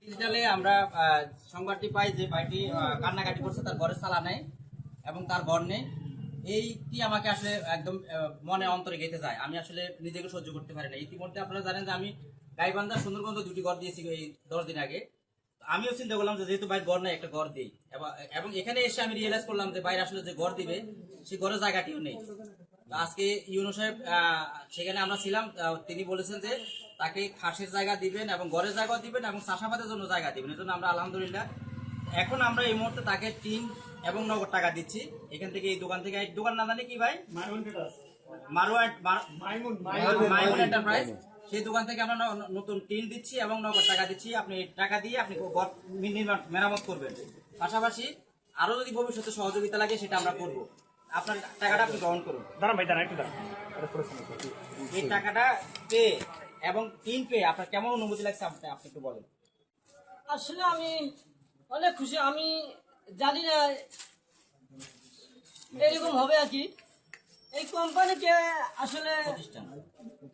ডিজিটালে আমরা সংবাদটি পাই যে ভাইটি কান্নাকাটি করছে, তার ঘরের চালা নেই এবং তার ঘর নেই। এইটি আমাকে আসলে একদম মনে অন্তরে গেঁথে যায়। আমি আসলে নিজেকে সহ্য করতে পারি না। ইতিমধ্যে আপনারা জানেন যে আমি গাইবান্ধা সুন্দরগঞ্জ দুটি ঘর দিয়েছি এই 10 দিন আগে। আমিও চিন্তা করলাম যে যেহেতু ভাই ঘর নেই, একটা ঘর দিই। এবং এখানে এসে আমি রিয়েলাইজ করলাম যে বাইরে আসলে যে ঘর দিবে সেই ঘরের জায়গাটিও নেই। আজকে ইউনো সাহেব সেখানে আমরা ছিলাম, তিনি বলেছেন যে তাকে খাসের জায়গা দিবেন এবং ঘরের জায়গা দিবেন এবং চাষাবাদের জন্য জায়গা দিবেন। এজন্য আমরা আলহামদুলিল্লাহ এখন আমরা এই মুহূর্তে তাকে টিন এবং নগদ টাকা দিচ্ছি। এখান থেকে এই দোকান থেকে, এই দোকান না জানি কি ভাই, মাইমুন এন্টারপ্রাইজ, সেই দোকান থেকে আমরা নতুন টিন দিচ্ছি এবং নগদ টাকা দিচ্ছি। আপনি টাকা দিয়ে আপনি ঘর মেরামত করবেন। পাশাপাশি আরো যদি ভবিষ্যতে সহযোগিতা লাগে সেটা আমরা করব। আপনার টাকাটা আপনি গ্রহণ করুন। দাঁড়ান ভাই, দাঁড়ান একটু দাঁড়ান। এই টাকাটা পেয়ে এবং টিন পেয়ে আপনার কেমন অনুভূতি লাগছে আপনি একটু বলেন। আসলে আমি অনেক খুশি। আমি জানি না এরকম হবে আর কি। এই কোম্পানিকে আসলে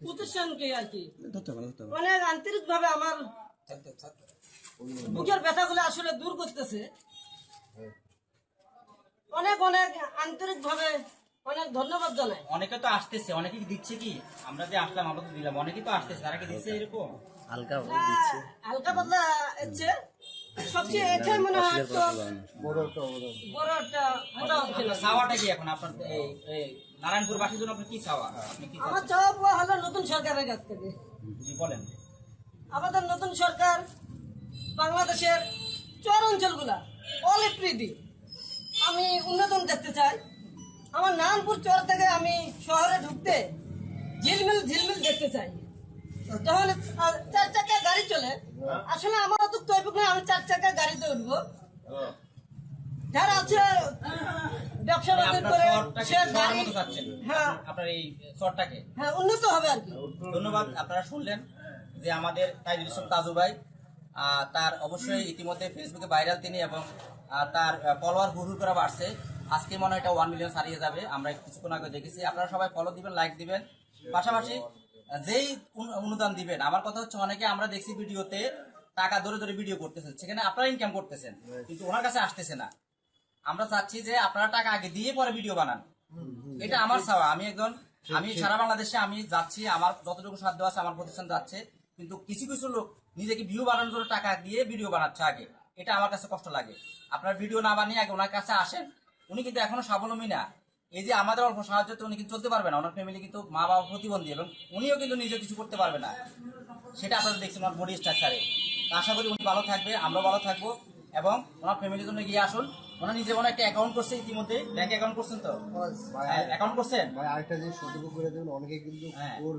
প্রতিষ্ঠানকে আর কি অনেক আন্তরিক ভাবে আমার বুকের ব্যথাগুলো আসলে দূর করতেছে। অনেক অনেক আন্তরিক ভাবে অনেক ধন্যবাদ জানাই। অনেকে তো আসতেছে, অনেকে কি দিচ্ছে কি, আমরা যে আসলাম আমরা তো দিলাম, অনেকে তো আসতেছে, তারা কি দিচ্ছে এরকম হালকা পাতলা হচ্ছে সবচেয়ে এটাই মনে হয় তো বড় একটা চাওয়াটা কি এখন আপনার এই নারায়ণপুর বাসীর জন্য আপনি কি চাওয়া, আপনি কি আমার চাওয়া পাওয়া হলো নতুন সরকারের কাছ থেকে। জি বলেন। আমাদের নতুন সরকার বাংলাদেশের চর অঞ্চলগুলা অলিপ্রিদি আমি উন্নতন দেখতে চাই। আমার নারায়ণপুর চর থেকে আমি শহরে ঢুকতে ঝিলমিল ঝিলমিল দেখতে চাই। যখন 4 চাকা গাড়ি চলে, আসলে আমার তো তৈরি আমি 4 চাকা গাড়িতে উঠবো। যারা আছে ব্যবসা বাণিজ্য করে সে গাড়ি, হ্যাঁ আপনার এই চরটাকে হ্যাঁ উন্নত হবে আর কি। ধন্যবাদ। আপনারা শুনলেন যে আমাদের তাইজুল ইসলাম তাজু ভাই, তার অবশ্যই ইতিমধ্যে ফেসবুকে ভাইরাল তিনি, এবং তার ফলোয়ার হুড় করে বাড়ছে। আজকে মনে হয় এটা 1 মিলিয়ন ছাড়িয়ে যাবে। আমরা কিছুক্ষণ আগে দেখেছি। আপনারা সবাই ফলো দিবেন, লাইক দিবেন। পাশাপাশি যেই অনুদান দিবেন, আমার কথা হচ্ছে অনেকে আমরা দেখছি ভিডিওতে টাকা ধরে ধরে ভিডিও করতেছেন, সেখানে আপনারা ইনকাম করতেছেন কিন্তু ওনার কাছে আসতেছে না। আমরা চাচ্ছি যে আপনারা টাকা আগে দিয়ে পরে ভিডিও বানান। এটা আমার চাওয়া। আমি সারা বাংলাদেশে আমি যাচ্ছি, আমার যতটুকু সাধ্য আছে আমার প্রতিষ্ঠান যাচ্ছে, কিন্তু কিছু কিছু লোক নিজেকে ভিউ বানানোর জন্য টাকা দিয়ে ভিডিও বানাচ্ছে আগে। এটা আমার কাছে কষ্ট লাগে। আপনার ভিডিও না বানিয়ে আগে ওনার কাছে আসেন। উনি কিন্তু এখনো স্বাবলম্বী না। এই যে আমাদের অল্প সাহায্যতে উনি কিন্তু চলতে পারবে না। ওনার ফ্যামিলি কিন্তু মা বাবা প্রতিবন্ধী এবং উনিও কিন্তু নিজে কিছু করতে পারবে না। সেটা আপনারা দেখছেন ওনার বডি স্ট্রাকচারে। আশা করি উনি ভালো থাকবে, আমরাও ভালো থাকবো, এবং ওনার ফ্যামিলির জন্য গিয়ে আসুন। ওনার নিজে মনে একটা অ্যাকাউন্ট করছে ইতিমধ্যে, ব্যাংক অ্যাকাউন্ট করছেন তো, অ্যাকাউন্ট করছেন ভাই আরেকটা জিনিস সতর্ক করে দেবেন, অনেকে কিন্তু ওর